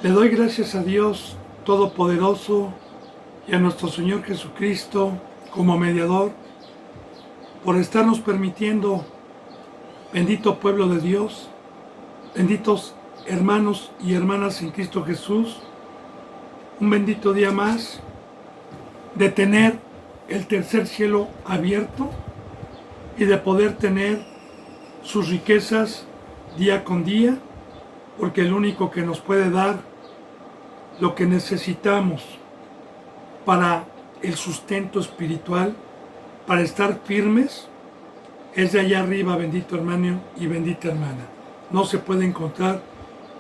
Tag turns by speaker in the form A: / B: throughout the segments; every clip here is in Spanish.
A: Le doy gracias a Dios Todopoderoso y a nuestro Señor Jesucristo como mediador por estarnos permitiendo, bendito pueblo de Dios, benditos hermanos y hermanas en Cristo Jesús, un bendito día más de tener el tercer cielo abierto y de poder tener sus riquezas día con día, porque el único que nos puede dar lo que necesitamos para el sustento espiritual, para estar firmes, es de allá arriba, bendito hermano y bendita hermana. No se puede encontrar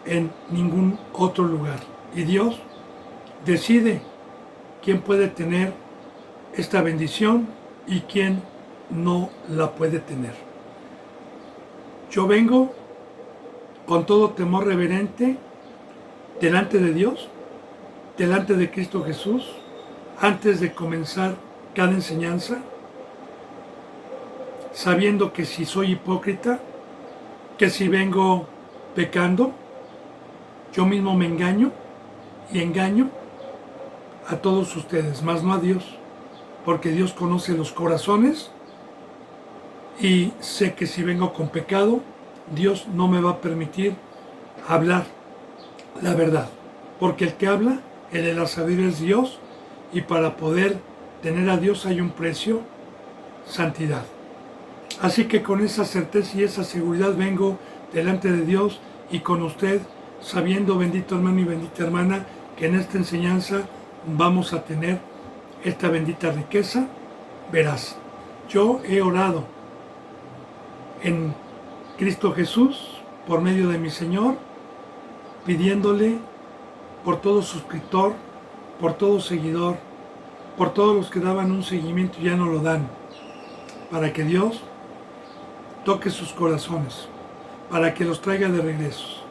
A: en ningún otro lugar. Y Dios decide quién puede tener esta bendición y quién no la puede tener. Yo vengo con todo temor reverente delante de Dios, delante de Cristo Jesús, antes de comenzar cada enseñanza, sabiendo que si soy hipócrita, que si vengo pecando, yo mismo me engaño y engaño a todos ustedes, más no a Dios, porque Dios conoce los corazones y sé que si vengo con pecado, Dios no me va a permitir hablar la verdad, porque el que habla, el de la sabiduría es Dios, y para poder tener a Dios hay un precio, santidad. Así que con esa certeza y esa seguridad vengo delante de Dios y con usted, sabiendo, bendito hermano y bendita hermana, que en esta enseñanza vamos a tener esta bendita riqueza. Verás, yo he orado en Cristo Jesús por medio de mi Señor, pidiéndole por todo suscriptor, por todo seguidor, por todos los que daban un seguimiento y ya no lo dan, para que Dios toque sus corazones, para que los traiga de regreso.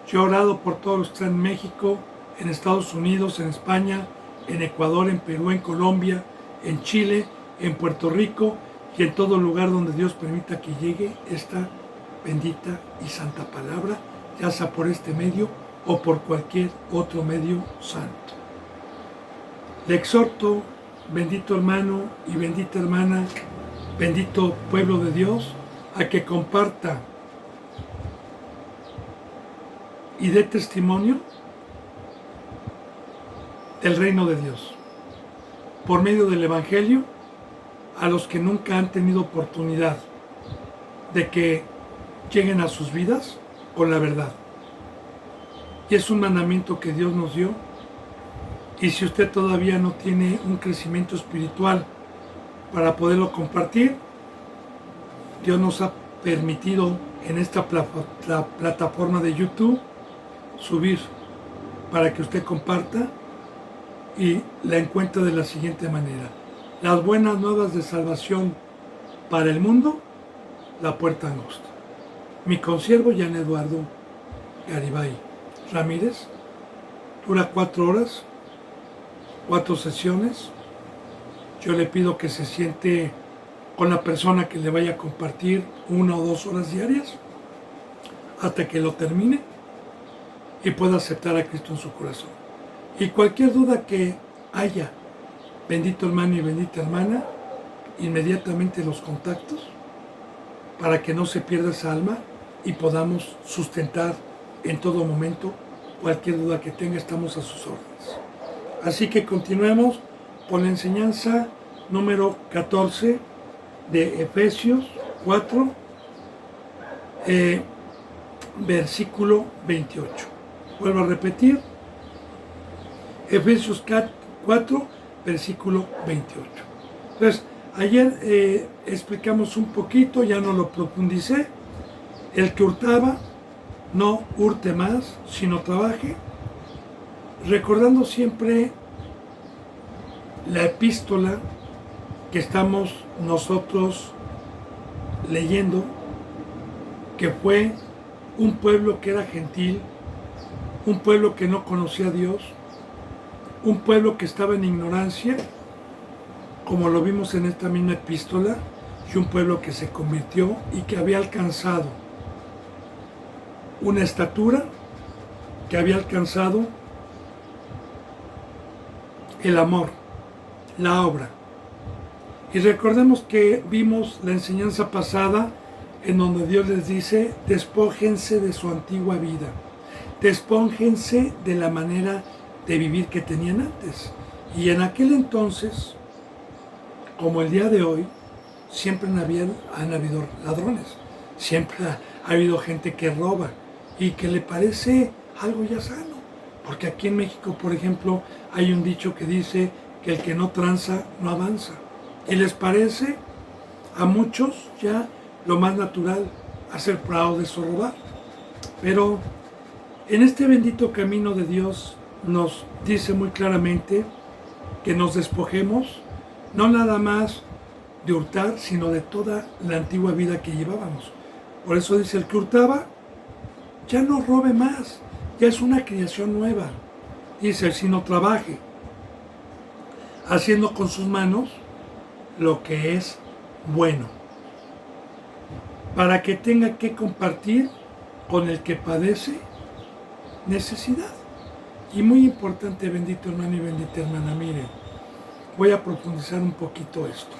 A: Yo he orado por todos los que están en México, en Estados Unidos, en España, en Ecuador, en Perú, en Colombia, en Chile, en Puerto Rico y en todo lugar donde Dios permita que llegue esta bendita y santa palabra, ya sea por este medio o por cualquier otro medio santo. Le exhorto, bendito hermano y bendita hermana, bendito pueblo de Dios, a que comparta y dé testimonio del reino de Dios por medio del Evangelio a los que nunca han tenido oportunidad de que lleguen a sus vidas con la verdad. Y es un mandamiento que Dios nos dio. Y si usted todavía no tiene un crecimiento espiritual para poderlo compartir, Dios nos ha permitido en esta plataforma de YouTube subir para que usted comparta y la encuentre de la siguiente manera: las buenas nuevas de salvación para el mundo, la puerta angosta. Mi consiervo Jan Eduardo Garibay Ramírez dura 4 horas, 4 sesiones. Yo le pido que se siente con la persona que le vaya a compartir 1 o 2 horas diarias hasta que lo termine y pueda aceptar a Cristo en su corazón. Y cualquier duda que haya, bendito hermano y bendita hermana, inmediatamente los contactos para que no se pierda esa alma y podamos sustentar en todo momento cualquier duda que tenga. Estamos a sus órdenes. Así que continuemos con la enseñanza número 14 de Efesios 4, versículo 28. Vuelvo a repetir, Efesios 4, versículo 28. Entonces, ayer explicamos un poquito, ya no lo profundicé. El que hurtaba, no hurte más, sino trabaje, recordando siempre la epístola que estamos nosotros leyendo, que fue un pueblo que era gentil, un pueblo que no conocía a Dios, un pueblo que estaba en ignorancia, como lo vimos en esta misma epístola, y un pueblo que se convirtió y que había alcanzado una estatura que había alcanzado el amor, la obra. Y recordemos que vimos la enseñanza pasada en donde Dios les dice, despójense de su antigua vida, despójense de la manera de vivir que tenían antes. Y en aquel entonces, como el día de hoy, siempre han habido ladrones, siempre ha habido gente que roba y que le parece algo ya sano. Porque aquí en México, por ejemplo, hay un dicho que dice que el que no tranza no avanza. Y les parece a muchos ya lo más natural hacer fraudes o robar. Pero en este bendito camino de Dios nos dice muy claramente que nos despojemos no nada más de hurtar, sino de toda la antigua vida que llevábamos. Por eso dice, el que hurtaba, ya no robe más, ya es una creación nueva. Dice, sino trabaje, haciendo con sus manos lo que es bueno, para que tenga que compartir con el que padece necesidad. Y muy importante, bendito hermano y bendita hermana, miren, voy a profundizar un poquito esto.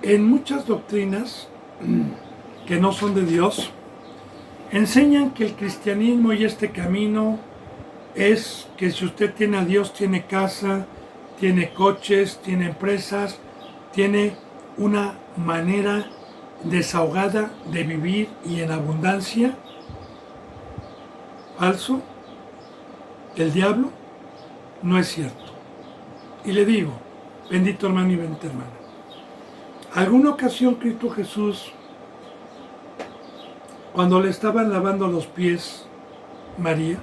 A: En muchas doctrinas que no son de Dios, enseñan que el cristianismo y este camino es que si usted tiene a Dios, tiene casa, tiene coches, tiene empresas, tiene una manera desahogada de vivir y en abundancia. Falso. El diablo no es cierto. Y le digo, bendito hermano y bendita hermana, alguna ocasión Cristo Jesús, cuando le estaban lavando los pies María,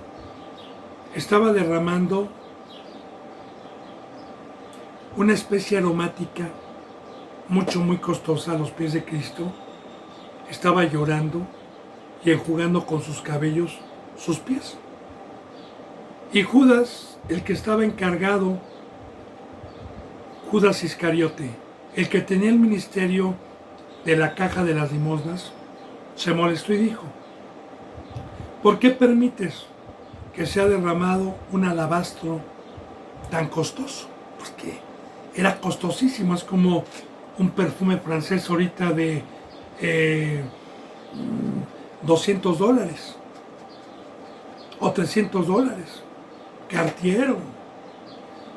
A: estaba derramando una especie aromática muy costosa a los pies de Cristo. Estaba llorando y enjugando con sus cabellos sus pies. Y Judas, el que estaba encargado, Judas Iscariote, el que tenía el ministerio de la caja de las limosnas, se molestó y dijo, ¿por qué permites que sea derramado un alabastro tan costoso? Porque era costosísimo, es como un perfume francés ahorita de $200 o $300, Cartier.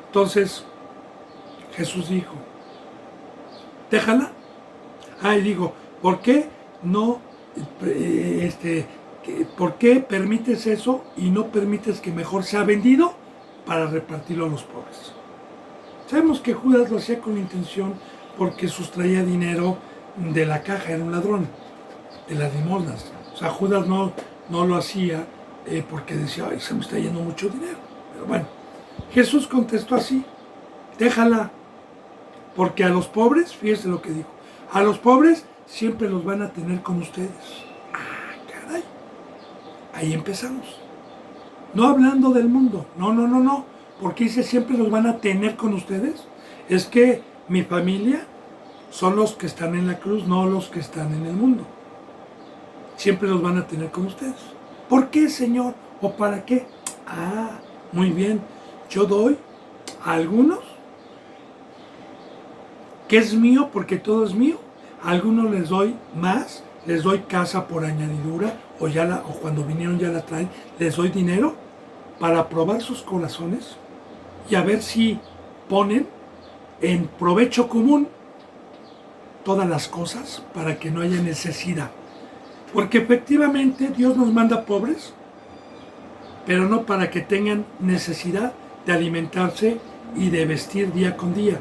A: Entonces Jesús dijo, déjala. Y digo, ¿por qué no, por qué permites eso y no permites que mejor sea vendido para repartirlo a los pobres? Sabemos que Judas lo hacía con intención porque sustraía dinero de la caja, era un ladrón de las limosnas. O sea, Judas no lo hacía porque decía, ay, se me está yendo mucho dinero. Pero bueno, Jesús contestó así, déjala, porque a los pobres, fíjese lo que dijo, a los pobres siempre los van a tener con ustedes. Caray, ahí empezamos. No hablando del mundo, no, porque dice siempre los van a tener con ustedes. Es que mi familia son los que están en la cruz, no los que están en el mundo. Siempre los van a tener con ustedes. ¿Por qué, Señor? ¿O para qué? Muy bien. Yo doy a algunos que es mío porque todo es mío. A algunos les doy más, les doy casa por añadidura o cuando vinieron ya la traen, les doy dinero para probar sus corazones y a ver si ponen en provecho común todas las cosas para que no haya necesidad. Porque efectivamente Dios nos manda pobres, pero no para que tengan necesidad de alimentarse y de vestir día con día,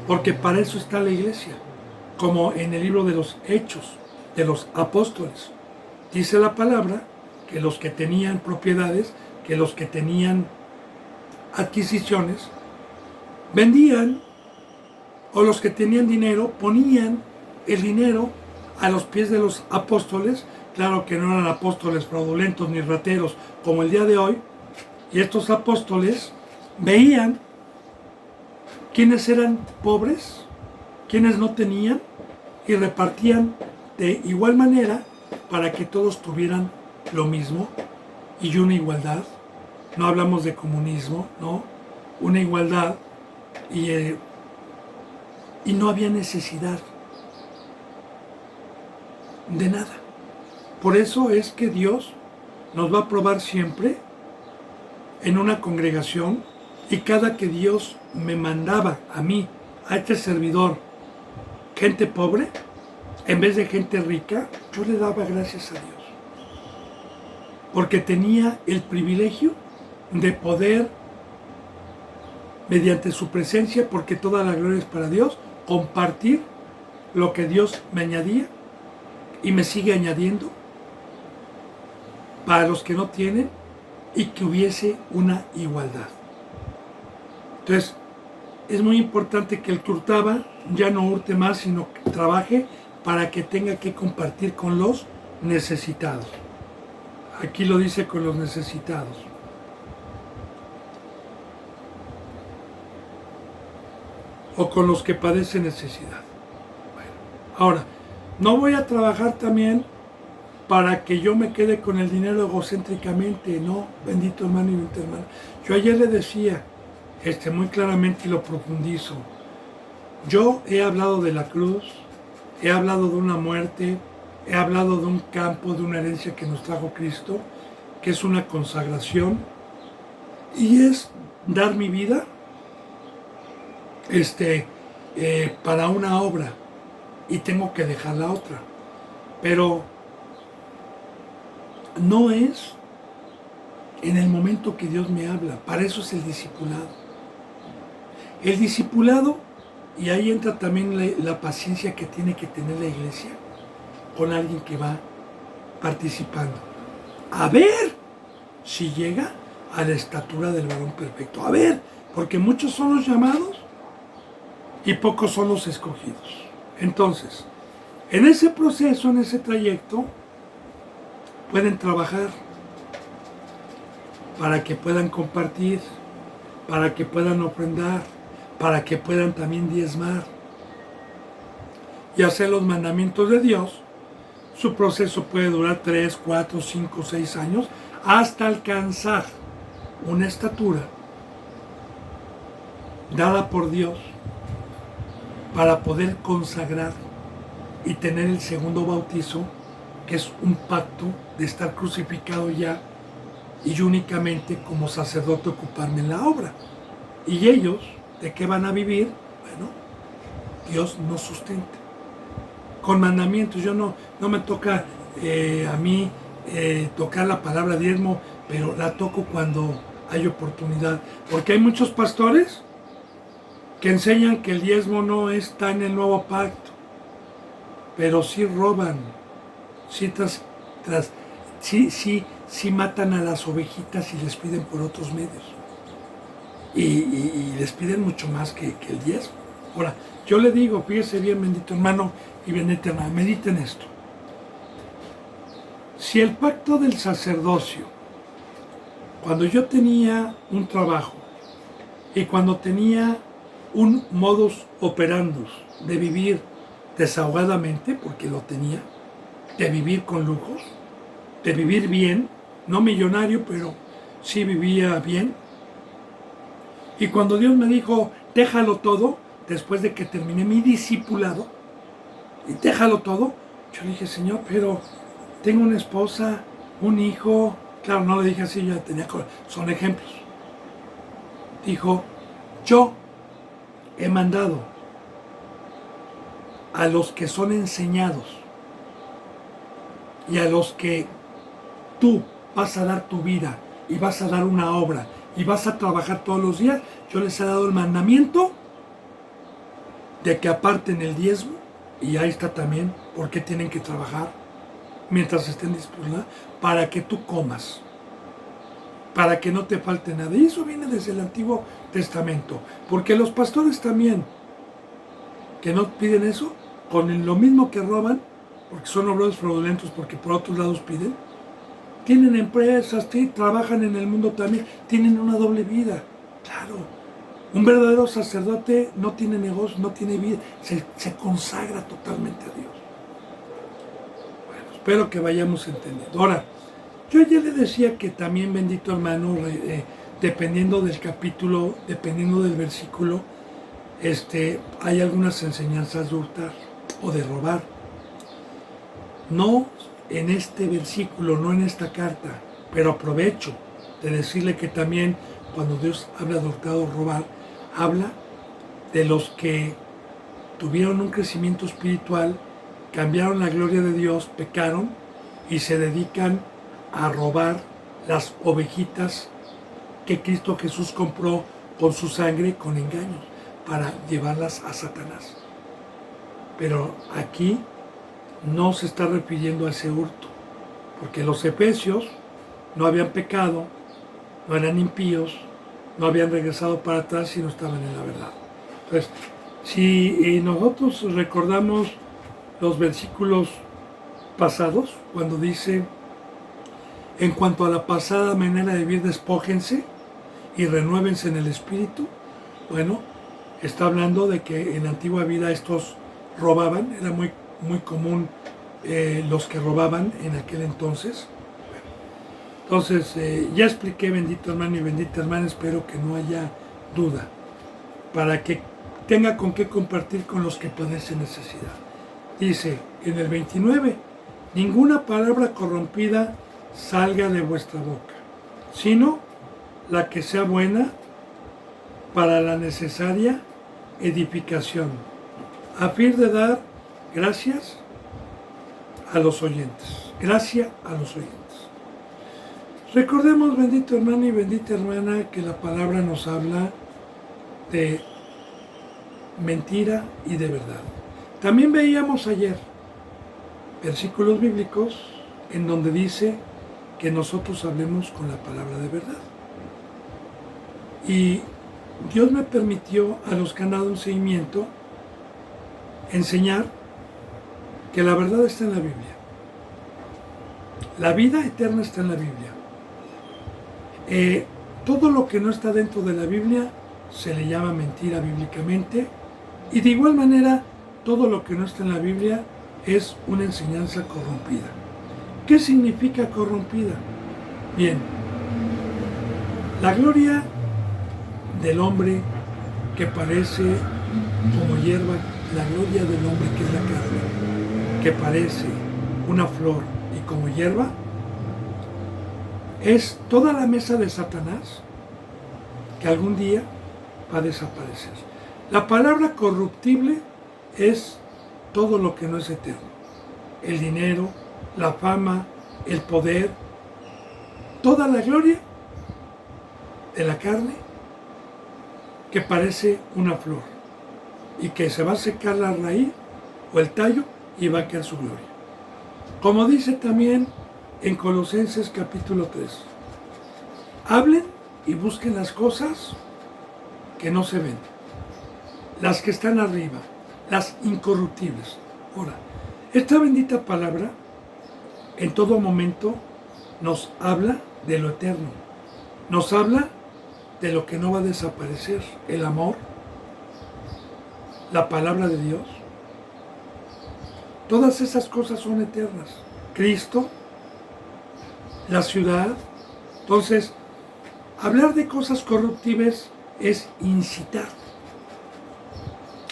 A: porque para eso está la iglesia, como en el libro de los Hechos de los Apóstoles. Dice la palabra que los que tenían propiedades, que los que tenían adquisiciones, vendían, o los que tenían dinero, ponían el dinero a los pies de los apóstoles. Claro que no eran apóstoles fraudulentos ni rateros como el día de hoy. Y estos apóstoles veían quiénes eran pobres, quiénes no tenían, y repartían de igual manera para que todos tuvieran lo mismo y una igualdad. No hablamos de comunismo, ¿no? Una igualdad y no había necesidad de nada. Por eso es que Dios nos va a probar siempre en una congregación, y cada que Dios me mandaba a mí, a este servidor, gente pobre, en vez de gente rica, yo le daba gracias a Dios. Porque tenía el privilegio de poder, mediante su presencia, porque toda la gloria es para Dios, compartir lo que Dios me añadía y me sigue añadiendo para los que no tienen, y que hubiese una igualdad. Entonces, es muy importante que el que hurtaba ya no hurte más, sino que trabaje para que tenga que compartir con los necesitados. Aquí lo dice, con los necesitados. O con los que padecen necesidad. Bueno, ahora, no voy a trabajar también para que yo me quede con el dinero egocéntricamente, no, bendito hermano y bendita hermana. Yo ayer le decía, muy claramente, y lo profundizo, yo he hablado de la cruz, he hablado de una muerte, he hablado de un campo, de una herencia que nos trajo Cristo, que es una consagración, y es dar mi vida para una obra, y tengo que dejar la otra. Pero no es en el momento que Dios me habla. Para eso es el discipulado. El discipulado, y ahí entra también la paciencia que tiene que tener la iglesia con alguien que va participando. A ver si llega a la estatura del varón perfecto. A ver, porque muchos son los llamados y pocos son los escogidos. Entonces, en ese proceso, en ese trayecto, pueden trabajar para que puedan compartir, para que puedan ofrendar, para que puedan también diezmar y hacer los mandamientos de Dios. Su proceso puede durar 3, 4, 5, 6 años, hasta alcanzar una estatura dada por Dios para poder consagrar y tener el segundo bautizo, que es un pacto de estar crucificado ya y únicamente como sacerdote ocuparme en la obra. Y ellos, ¿de qué van a vivir? Bueno, Dios nos sustenta. Con mandamientos, yo no me toca a mí tocar la palabra diezmo, pero la toco cuando hay oportunidad. Porque hay muchos pastores que enseñan que el diezmo no está en el nuevo pacto, pero sí roban, sí matan a las ovejitas y les piden por otros medios. Y les piden mucho más que el diezmo. Ahora, yo le digo, fíjese bien, bendito hermano y bendita hermana, mediten esto. Si el pacto del sacerdocio, cuando yo tenía un trabajo y cuando tenía un modus operandus de vivir desahogadamente, porque lo tenía, de vivir con lujos, de vivir bien, no millonario, pero sí vivía bien. Y cuando Dios me dijo, déjalo todo, después de que terminé mi discipulado, y déjalo todo, yo le dije, Señor, pero tengo una esposa, un hijo. Claro, no le dije así, ya tenía, son ejemplos. Dijo, yo he mandado a los que son enseñados y a los que tú vas a dar tu vida y vas a dar una obra y vas a trabajar todos los días, yo les he dado el mandamiento de que aparten el diezmo, y ahí está también porque tienen que trabajar mientras estén dispuestos, para que tú comas, para que no te falte nada. Y eso viene desde el Antiguo Testamento, porque los pastores también, que no piden eso, con lo mismo que roban, porque son obreros fraudulentos, porque por otros lados piden, tienen empresas, trabajan en el mundo también, tienen una doble vida. Claro, un verdadero sacerdote no tiene negocio, no tiene vida, se consagra totalmente a Dios. Bueno, espero que vayamos entendiendo. Ahora, Yo ayer le decía que también, bendito hermano, dependiendo del capítulo, dependiendo del versículo, hay algunas enseñanzas de hurtar o de robar. No en este versículo, no en esta carta, pero aprovecho de decirle que también cuando Dios habla de hurtar o robar, habla de los que tuvieron un crecimiento espiritual, cambiaron la gloria de Dios, pecaron y se dedican a robar las ovejitas que Cristo Jesús compró con su sangre, con engaños, para llevarlas a Satanás. Pero aquí no se está refiriendo a ese hurto, porque los efesios no habían pecado, no eran impíos, no habían regresado para atrás y no estaban en la verdad. Entonces, si nosotros recordamos los versículos pasados, cuando dice, en cuanto a la pasada manera de vivir, despójense y renuévense en el espíritu, bueno, está hablando de que en la antigua vida estos robaban, era muy común los que robaban en aquel entonces. Entonces, ya expliqué, bendito hermano y bendita hermana, espero que no haya duda, para que tenga con qué compartir con los que padecen necesidad. Dice en el 29, ninguna palabra corrompida salga de vuestra boca, sino la que sea buena para la necesaria edificación, a fin de dar gracias a los oyentes. Gracia a los oyentes. Recordemos, bendito hermano y bendita hermana, que la palabra nos habla de mentira y de verdad. También veíamos ayer versículos bíblicos en donde dice que nosotros hablemos con la palabra de verdad. Y Dios me permitió, a los que han dado un seguimiento, enseñar que la verdad está en la Biblia. La vida eterna está en la Biblia. Todo lo que no está dentro de la Biblia se le llama mentira bíblicamente, y de igual manera todo lo que no está en la Biblia es una enseñanza corrompida. ¿Qué significa corrompida? Bien, la gloria del hombre que parece como hierba, la gloria del hombre que es la carne, que parece una flor y como hierba, es toda la mesa de Satanás que algún día va a desaparecer. La palabra corruptible es todo lo que no es eterno. El dinero, la fama, el poder, toda la gloria de la carne que parece una flor y que se va a secar la raíz o el tallo y va a quedar su gloria. Como dice también en Colosenses capítulo 3, hablen y busquen las cosas que no se ven, las que están arriba, las incorruptibles. Ahora, esta bendita palabra en todo momento nos habla de lo eterno, nos habla de lo que no va a desaparecer, el amor, la palabra de Dios. Todas esas cosas son eternas. Cristo, la ciudad. Entonces, hablar de cosas corruptibles es incitar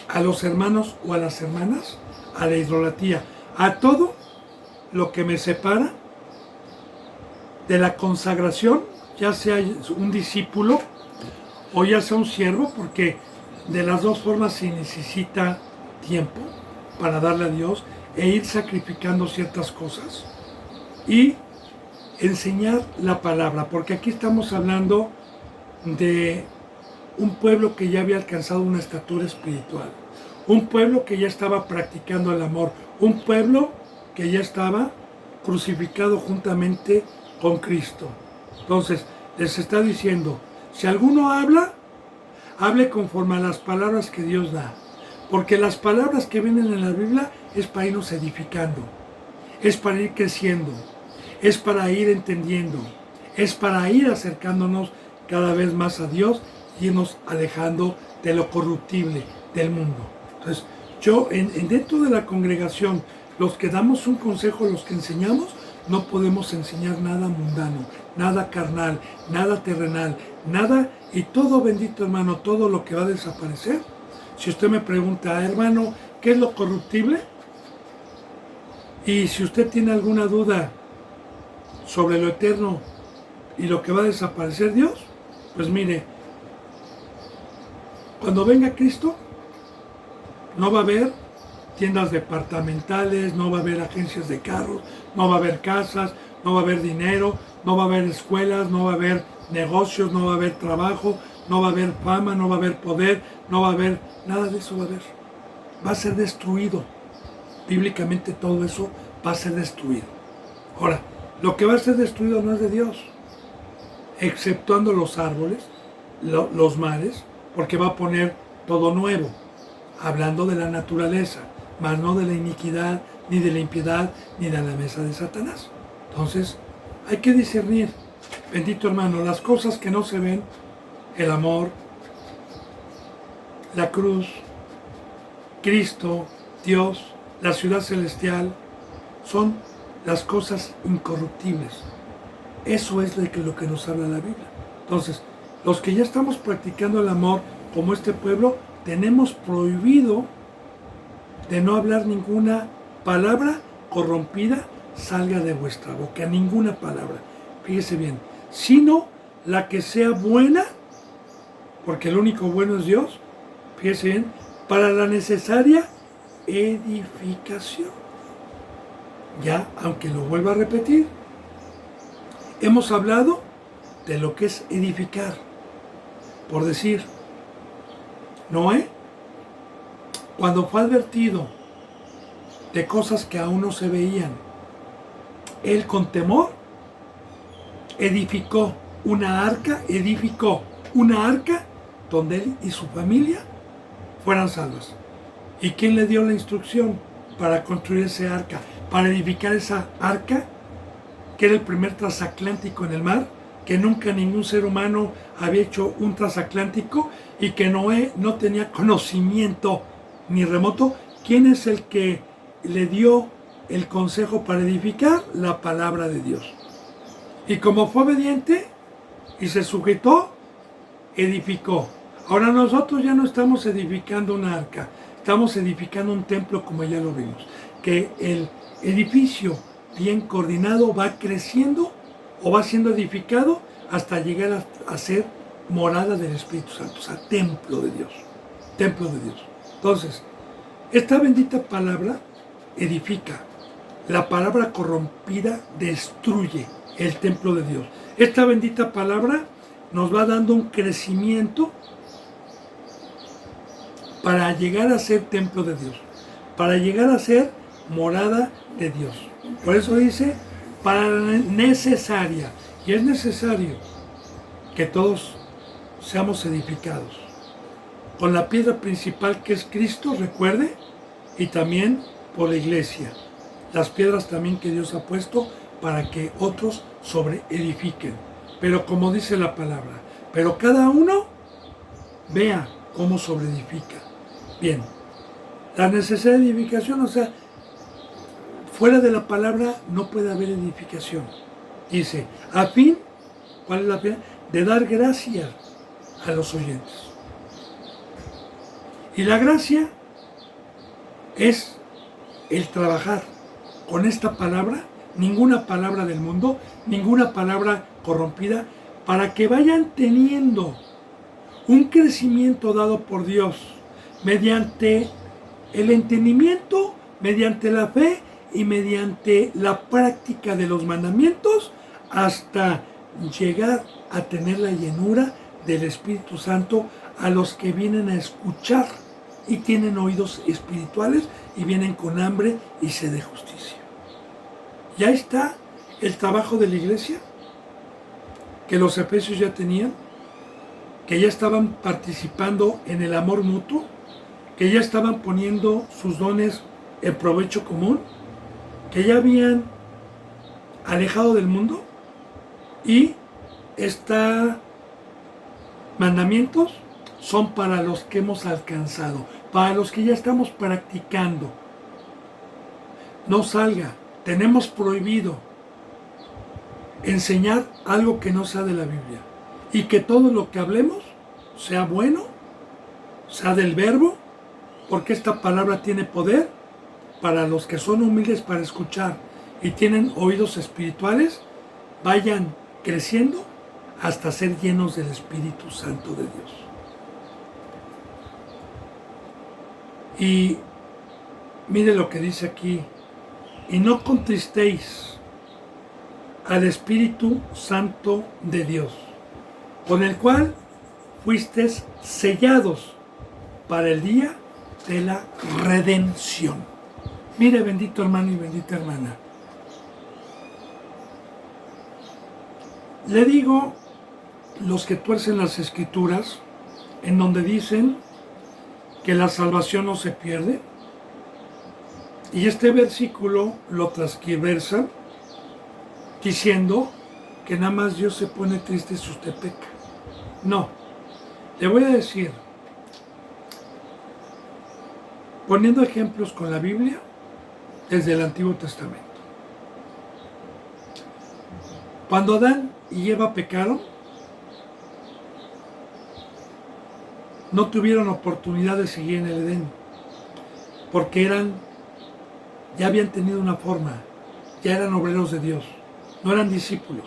A: a los hermanos o a las hermanas a la idolatría, a todo lo que me separa de la consagración, ya sea un discípulo o ya sea un siervo, porque de las dos formas se necesita tiempo para darle a Dios e ir sacrificando ciertas cosas y enseñar la palabra, porque aquí estamos hablando de un pueblo que ya había alcanzado una estatura espiritual, un pueblo que ya estaba practicando el amor, un pueblo que ya estaba crucificado juntamente con Cristo. Entonces, les está diciendo, si alguno habla, hable conforme a las palabras que Dios da, porque las palabras que vienen en la Biblia es para irnos edificando, es para ir creciendo, es para ir entendiendo, es para ir acercándonos cada vez más a Dios y irnos alejando de lo corruptible del mundo. Entonces, yo dentro de la congregación, los que damos un consejo, los que enseñamos, no podemos enseñar nada mundano, nada carnal, nada terrenal, nada, y todo, bendito hermano, todo lo que va a desaparecer. Si usted me pregunta, hermano, ¿qué es lo corruptible? Y si usted tiene alguna duda sobre lo eterno y lo que va a desaparecer Dios, pues mire, cuando venga Cristo, no va a haber tiendas departamentales, no va a haber agencias de carros, no va a haber casas, no va a haber dinero, no va a haber escuelas, no va a haber negocios, no va a haber trabajo, no va a haber fama, no va a haber poder, no va a haber, nada de eso va a haber. Va a ser destruido. Bíblicamente todo eso va a ser destruido. Ahora, lo que va a ser destruido no es de Dios, exceptuando los árboles, los mares, porque va a poner todo nuevo, hablando de la naturaleza, mas no de la iniquidad, ni de la impiedad, ni de la mesa de Satanás. Entonces, hay que discernir, bendito hermano, las cosas que no se ven, el amor, la cruz, Cristo, Dios, la ciudad celestial, son las cosas incorruptibles. Eso es lo que nos habla la Biblia. Entonces, los que ya estamos practicando el amor, como este pueblo, tenemos prohibido de no hablar ninguna palabra corrompida salga de vuestra boca, ninguna palabra, fíjese bien, sino la que sea buena, porque el único bueno es Dios, fíjese bien, para la necesaria edificación. Ya, aunque lo vuelva a repetir, hemos hablado de lo que es edificar. Por decir, Noé, cuando fue advertido de cosas que aún no se veían, él con temor edificó una arca donde él y su familia fueran salvos. ¿Y quién le dio la instrucción para construir ese arca? Para edificar esa arca, que era el primer transatlántico en el mar, que nunca ningún ser humano había hecho un transatlántico y que Noé no tenía conocimiento ni remoto. ¿Quién es el que le dio el consejo para edificar? La palabra de Dios. Y como fue obediente y se sujetó, edificó. Ahora nosotros ya no estamos edificando una arca, estamos edificando un templo, como ya lo vimos, que el edificio bien coordinado va creciendo o va siendo edificado hasta llegar a ser morada del Espíritu Santo, o sea, templo de Dios, templo de Dios. Entonces, esta bendita palabra edifica, la palabra corrompida destruye el templo de Dios. Esta bendita palabra nos va dando un crecimiento para llegar a ser templo de Dios, para llegar a ser morada de Dios. Por eso dice, para necesaria, y es necesario que todos seamos edificados con la piedra principal que es Cristo, recuerde, y también por la iglesia, las piedras también que Dios ha puesto para que otros sobreedifiquen. Pero como dice la palabra, pero cada uno vea cómo sobreedifica. Bien, la necesidad de edificación, o sea, fuera de la palabra no puede haber edificación. Dice, a fin, ¿cuál es la fin? De dar gracia a los oyentes. Y la gracia es el trabajar con esta palabra, ninguna palabra del mundo, ninguna palabra corrompida, para que vayan teniendo un crecimiento dado por Dios mediante el entendimiento, mediante la fe y mediante la práctica de los mandamientos, hasta llegar a tener la llenura del Espíritu Santo a los que vienen a escuchar y tienen oídos espirituales y vienen con hambre y sed de justicia. Ya está el trabajo de la iglesia que los efesios ya tenían, que ya estaban participando en el amor mutuo, que ya estaban poniendo sus dones en provecho común, que ya habían alejado del mundo, y estos mandamientos son para los que hemos alcanzado, para los que ya estamos practicando. No salga, tenemos prohibido enseñar algo que no sea de la Biblia. Y que todo lo que hablemos sea bueno, sea del verbo, porque esta palabra tiene poder para los que son humildes para escuchar y tienen oídos espirituales, vayan creciendo hasta ser llenos del Espíritu Santo de Dios. Y mire lo que dice aquí: y no contristéis al Espíritu Santo de Dios, con el cual fuisteis sellados para el día de la redención. Mire, bendito hermano y bendita hermana, le digo, los que tuercen las Escrituras, en donde dicen que la salvación no se pierde, y este versículo lo transquiversan diciendo que nada más Dios se pone triste si usted peca. No, le voy a decir, poniendo ejemplos con la Biblia desde el Antiguo Testamento. Cuando Adán y Eva pecaron, no tuvieron oportunidad de seguir en el Edén, porque ya habían tenido una forma, ya eran obreros de Dios, no eran discípulos,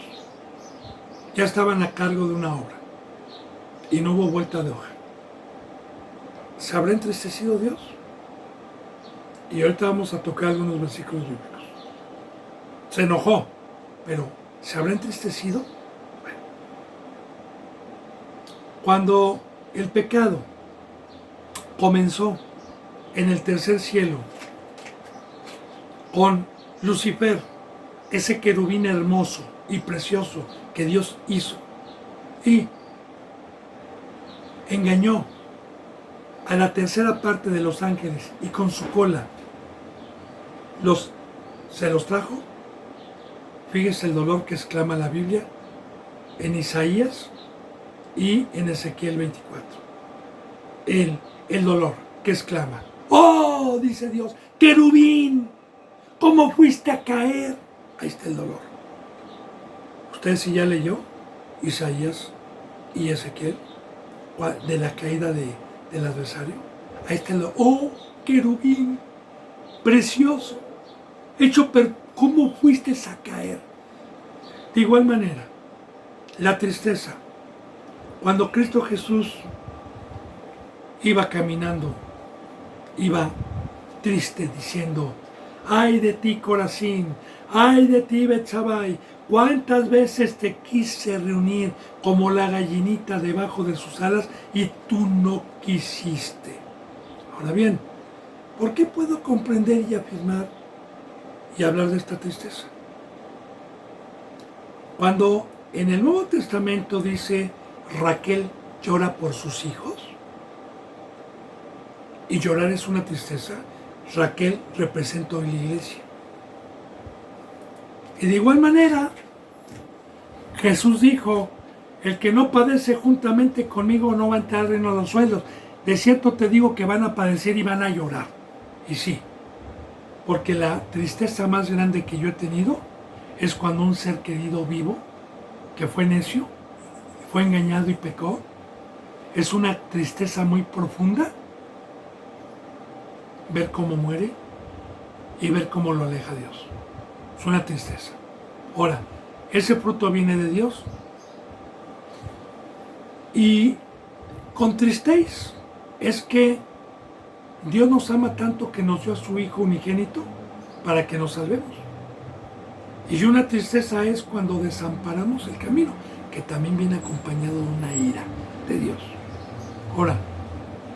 A: ya estaban a cargo de una obra y no hubo vuelta de hoja. ¿Se habrá entristecido Dios? Y ahorita vamos a tocar algunos versículos bíblicos. Se enojó, pero ¿se habrá entristecido? Bueno. Cuando el pecado comenzó en el tercer cielo con Lucifer, ese querubín hermoso y precioso que Dios hizo, y engañó a la tercera parte de los ángeles y con su cola se los trajo. Fíjese el dolor que exclama la Biblia en Isaías y en Ezequiel 24. El dolor que exclama: ¡oh!, dice Dios, querubín, ¿cómo fuiste a caer? Ahí está el dolor. ¿Usted sí ya leyó Isaías y Ezequiel de la caída del adversario? Ahí está el dolor. ¡Oh, querubín, precioso! ¿Cómo fuiste a caer? De igual manera, la tristeza. Cuando Cristo Jesús iba caminando, iba triste diciendo: ¡ay de ti, Corazín! ¡ay de ti, Betsabai! ¿Cuántas veces te quise reunir como la gallinita debajo de sus alas y tú no quisiste? Ahora bien, ¿por qué puedo comprender y afirmar y hablar de esta tristeza? Cuando en el Nuevo Testamento dice Raquel llora por sus hijos, y llorar es una tristeza, Raquel representa hoy la iglesia. Y de igual manera, Jesús dijo: el que no padece juntamente conmigo no va a entrar al reino de los cielos. De cierto te digo que van a padecer y van a llorar. Y sí, porque la tristeza más grande que yo he tenido es cuando un ser querido vivo, que fue necio, fue engañado y pecó, es una tristeza muy profunda ver cómo muere y ver cómo lo aleja Dios. Es una tristeza. Ahora, ese fruto viene de Dios. Y contristéis, es que Dios nos ama tanto que nos dio a su Hijo unigénito para que nos salvemos. Y una tristeza es cuando desamparamos el camino, que también viene acompañado de una ira de Dios. Ahora,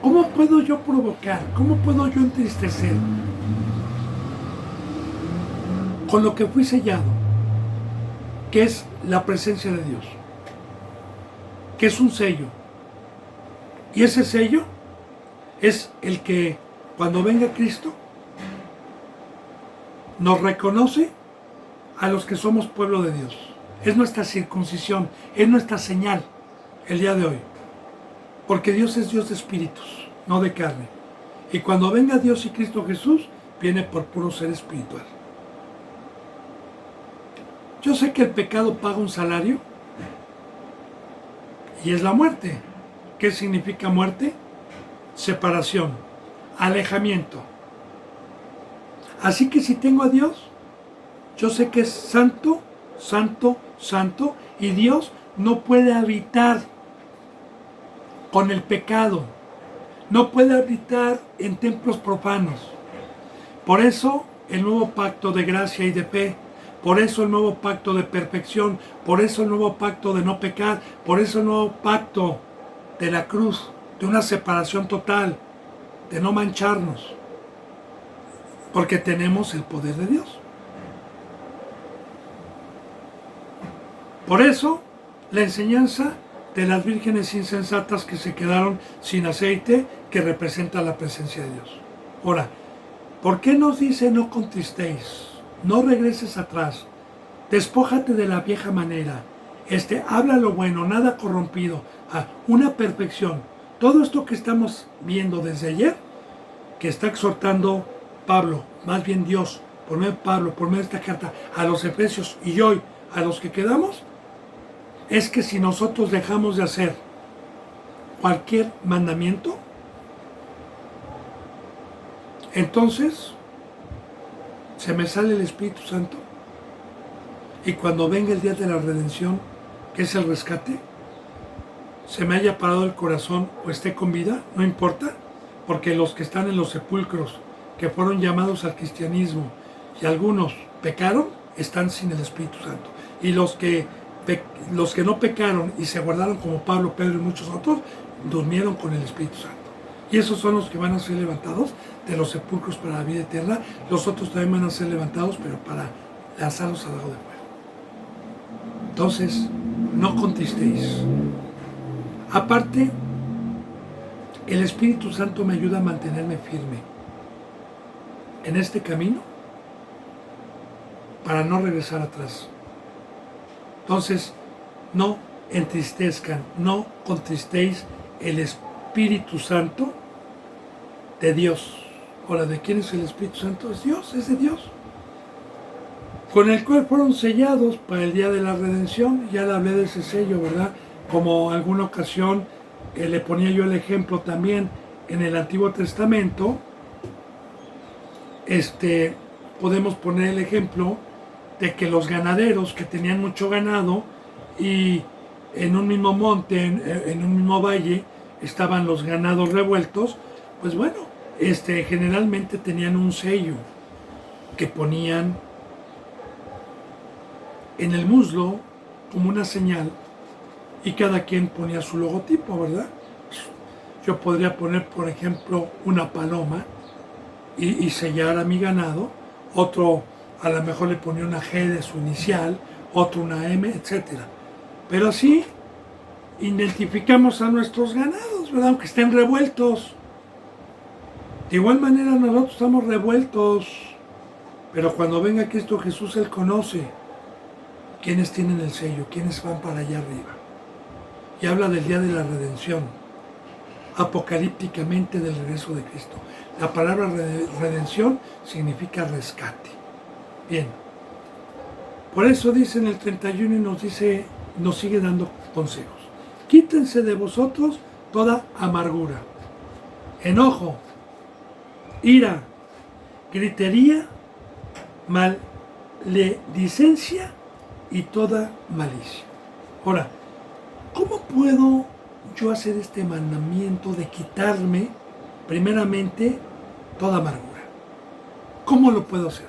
A: ¿cómo puedo yo provocar? ¿Cómo puedo yo entristecer? Con lo que fui sellado, que es la presencia de Dios, que es un sello. Y ese sello es el que, cuando venga Cristo, nos reconoce a los que somos pueblo de Dios. Es nuestra circuncisión, es nuestra señal el día de hoy. Porque Dios es Dios de espíritus, no de carne. Y cuando venga Dios y Cristo Jesús, viene por puro ser espiritual. Yo sé que el pecado paga un salario y es la muerte. ¿Qué significa muerte? Separación, alejamiento. Así que si tengo a Dios, yo sé que es santo, santo, santo, y Dios no puede habitar con el pecado, no puede habitar en templos profanos. Por eso el nuevo pacto de gracia y de fe, por eso el nuevo pacto de perfección, por eso el nuevo pacto de no pecar, por eso el nuevo pacto de la cruz, de una separación total, de no mancharnos, porque tenemos el poder de Dios. Por eso, la enseñanza de las vírgenes insensatas que se quedaron sin aceite, que representa la presencia de Dios. Ahora, ¿por qué nos dice no contristéis? No regreses atrás. Despójate de la vieja manera. Habla lo bueno, nada corrompido. Una perfección. Todo esto que estamos viendo desde ayer, que está exhortando Pablo, más bien Dios, por medio de Pablo, por medio de esta carta, a los Efesios y hoy a los que quedamos, es que si nosotros dejamos de hacer cualquier mandamiento, entonces se me sale el Espíritu Santo y cuando venga el día de la redención, que es el rescate, se me haya parado el corazón o esté con vida, no importa, porque los que están en los sepulcros, que fueron llamados al cristianismo y algunos pecaron, están sin el Espíritu Santo. Y los que no pecaron y se guardaron como Pablo, Pedro y muchos otros, durmieron con el Espíritu Santo. Y esos son los que van a ser levantados de los sepulcros para la vida eterna. Los otros también van a ser levantados, pero para lanzarlos al lago de fuego. Entonces, no contristéis. Aparte, el Espíritu Santo me ayuda a mantenerme firme en este camino para no regresar atrás. Entonces, no entristezcan, no contristéis el Espíritu Santo de Dios. Ahora, ¿de quién es el Espíritu Santo? Es Dios, es de Dios. Con el cual fueron sellados para el día de la redención. Ya le hablé de ese sello, ¿verdad? Como alguna ocasión le ponía yo el ejemplo también en el Antiguo Testamento. Podemos poner el ejemplo de que los ganaderos que tenían mucho ganado y en un mismo monte, en un mismo valle, estaban los ganados revueltos, pues bueno, generalmente tenían un sello que ponían en el muslo como una señal y cada quien ponía su logotipo, ¿verdad? Yo podría poner, por ejemplo, una paloma y sellar a mi ganado, otro a lo mejor le ponía una G de su inicial, otro una M, etc. Pero así identificamos a nuestros ganados, ¿verdad? Aunque estén revueltos. De igual manera nosotros estamos revueltos, pero cuando venga Cristo Jesús, Él conoce quiénes tienen el sello, quiénes van para allá arriba. Y habla del día de la redención, apocalípticamente del regreso de Cristo. La palabra redención significa rescate. Bien, por eso dice en el 31 y nos sigue dando consejos. Quítense de vosotros toda amargura, enojo, ira, gritería, maledicencia y toda malicia. Ahora, ¿cómo puedo yo hacer este mandamiento de quitarme, primeramente, toda amargura? ¿Cómo lo puedo hacer?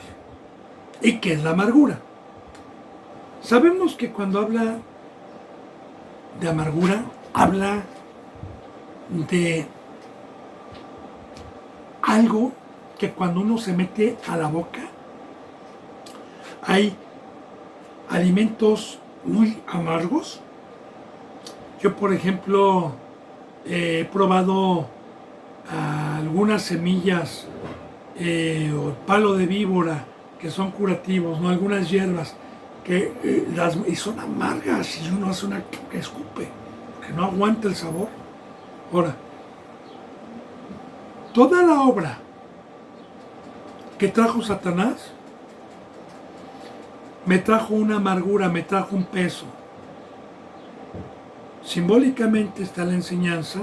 A: ¿Y qué es la amargura? Sabemos que cuando habla de amargura, habla de algo que cuando uno se mete a la boca, hay alimentos muy amargos. Yo, por ejemplo, he probado algunas semillas o palo de víbora que son curativos, ¿no? Algunas hierbas y son amargas y uno hace una que escupe, que no aguanta el sabor. Ahora, toda la obra que trajo Satanás me trajo una amargura, me trajo un peso. Simbólicamente está la enseñanza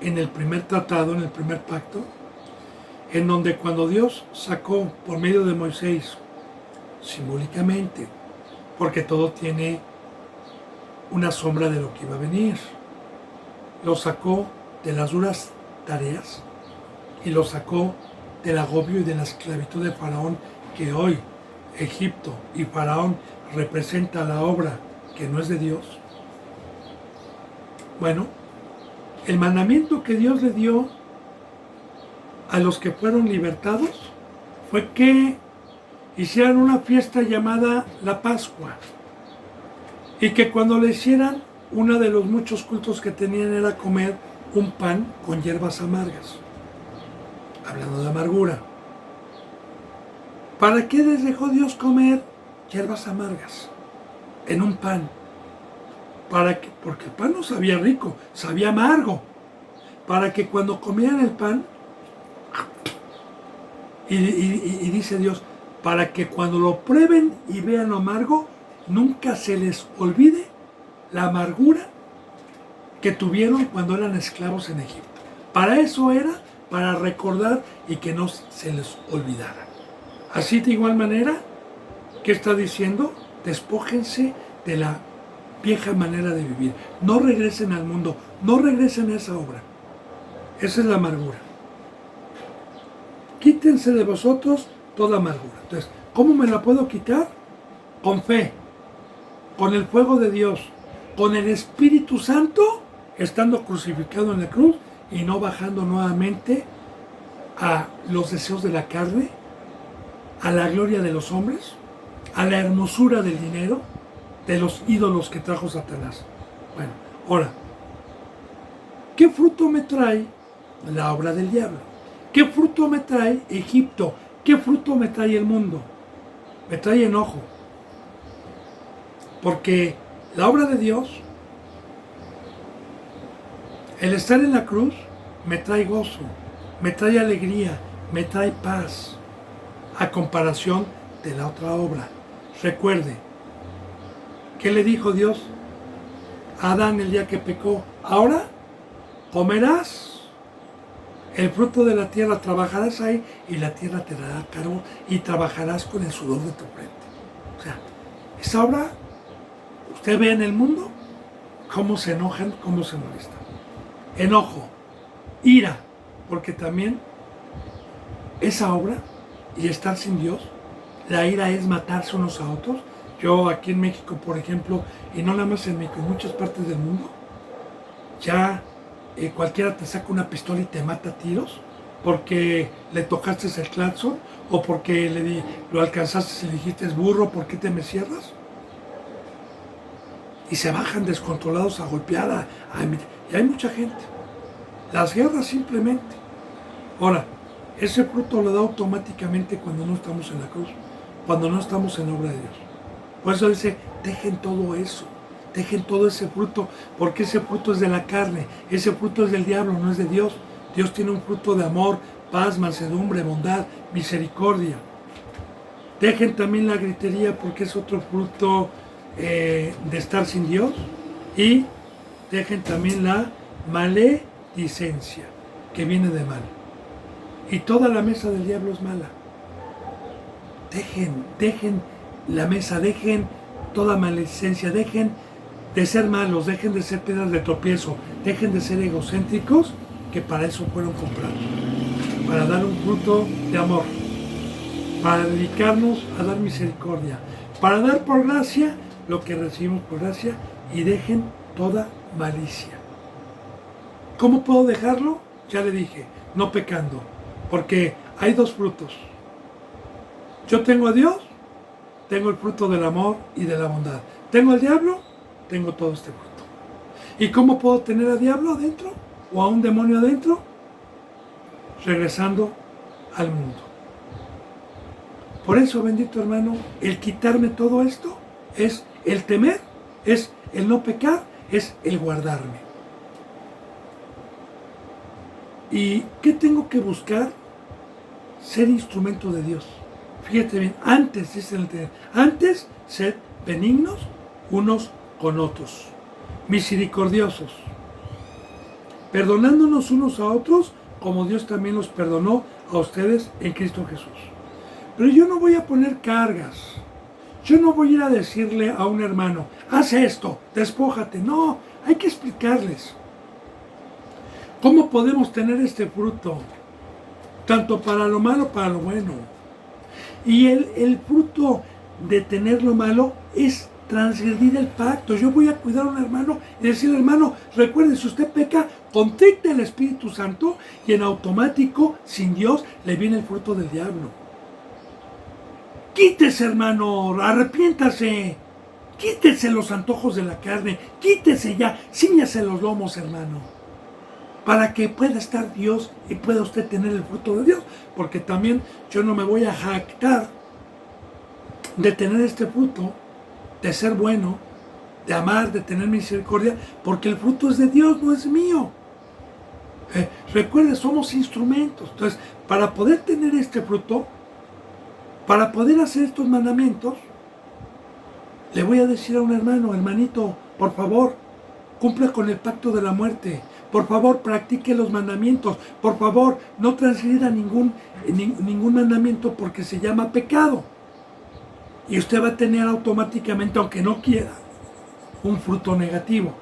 A: en el primer tratado, en el primer pacto, en donde cuando Dios sacó por medio de Moisés, simbólicamente, porque todo tiene una sombra de lo que iba a venir, lo sacó de las duras tareas y lo sacó del agobio y de la esclavitud de Faraón, que hoy Egipto y Faraón representa la obra que no es de Dios. Bueno, el mandamiento que Dios le dio a los que fueron libertados fue que hicieran una fiesta llamada la Pascua, y que cuando le hicieran, uno de los muchos cultos que tenían era comer un pan con hierbas amargas. Hablando de amargura. ¿Para qué les dejó Dios comer hierbas amargas en un pan? Porque el pan no sabía rico, sabía amargo. Para que cuando comieran el pan, y dice Dios, para que cuando lo prueben y vean lo amargo, nunca se les olvide la amargura que tuvieron cuando eran esclavos en Egipto. Para eso era, para recordar y que no se les olvidara. Así de igual manera, ¿qué está diciendo? Despójense de la vieja manera de vivir. No regresen al mundo, no regresen a esa obra. Esa es la amargura. Quítense de vosotros toda amargura. Entonces, ¿cómo me la puedo quitar? Con fe, con el fuego de Dios, con el Espíritu Santo, estando crucificado en la cruz y no bajando nuevamente a los deseos de la carne, a la gloria de los hombres, a la hermosura del dinero, de los ídolos que trajo Satanás. Bueno, ahora, ¿qué fruto me trae la obra del diablo? ¿Qué fruto me trae Egipto? ¿Qué fruto me trae el mundo? Me trae enojo. Porque la obra de Dios, el estar en la cruz, me trae gozo, me trae alegría, me trae paz, a comparación de la otra obra. Recuerde, ¿qué le dijo Dios a Adán el día que pecó? Ahora comerás el fruto de la tierra, trabajarás ahí y la tierra te dará cargo y trabajarás con el sudor de tu frente. O sea, esa obra, usted ve en el mundo cómo se enojan, cómo se molestan. Enojo, ira, porque también esa obra y estar sin Dios, la ira es matarse unos a otros. Yo aquí en México, por ejemplo, y no nada más en México, en muchas partes del mundo, ya cualquiera te saca una pistola y te mata a tiros porque le tocaste el claxon o porque lo alcanzaste y le dijiste burro, ¿por qué te me cierras? Y se bajan descontrolados a golpear y hay mucha gente. Las guerras simplemente. Ahora, ese fruto lo da automáticamente cuando no estamos en la cruz, cuando no estamos en la obra de Dios. Por eso dice, dejen todo eso, dejen todo ese fruto, porque ese fruto es de la carne, ese fruto es del diablo, no es de Dios. Dios tiene un fruto de amor, paz, mansedumbre, bondad, misericordia. Dejen también la gritería, porque es otro fruto de estar sin Dios. Y dejen también la maledicencia, que viene de mal. Y toda la mesa del diablo es mala. Dejen la mesa, dejen toda maledicencia, dejen de ser malos, dejen de ser piedras de tropiezo, dejen de ser egocéntricos, que para eso fueron comprados, para dar un fruto de amor, para dedicarnos a dar misericordia, para dar por gracia lo que recibimos por gracia, y dejen toda malicia. ¿Cómo puedo dejarlo? Ya le dije, no pecando, porque hay dos frutos. Yo tengo a Dios, tengo el fruto del amor y de la bondad. Tengo al diablo, tengo todo este fruto. ¿Y cómo puedo tener al diablo adentro o a un demonio adentro? Regresando al mundo. Por eso, bendito hermano, el quitarme todo esto es el temer, es el no pecar, es el guardarme. ¿Y qué tengo que buscar? Ser instrumento de Dios. Fíjate bien, antes, dice el Señor, antes sed benignos unos con otros, misericordiosos, perdonándonos unos a otros, como Dios también los perdonó a ustedes en Cristo Jesús. Pero yo no voy a poner cargas. Yo no voy a ir a decirle a un hermano, haz esto, despójate. No, hay que explicarles cómo podemos tener este fruto, tanto para lo malo, para lo bueno. Y el fruto de tener lo malo es transgredir el pacto. Yo voy a cuidar a un hermano y decirle, hermano, recuerde, si usted peca, contrite el Espíritu Santo y en automático, sin Dios, le viene el fruto del diablo. Quítese, hermano, arrepiéntase. Quítese los antojos de la carne. Quítese ya, ciñase los lomos, hermano. Para que pueda estar Dios y pueda usted tener el fruto de Dios. Porque también yo no me voy a jactar de tener este fruto, de ser bueno, de amar, de tener misericordia, porque el fruto es de Dios, no es mío. Recuerde, somos instrumentos. Entonces, para poder tener este fruto, para poder hacer estos mandamientos, le voy a decir a un hermano, hermanito, por favor, cumpla con el pacto de la muerte. Por favor, practique los mandamientos. Por favor, no transgrida ningún mandamiento porque se llama pecado. Y usted va a tener automáticamente, aunque no quiera, un fruto negativo.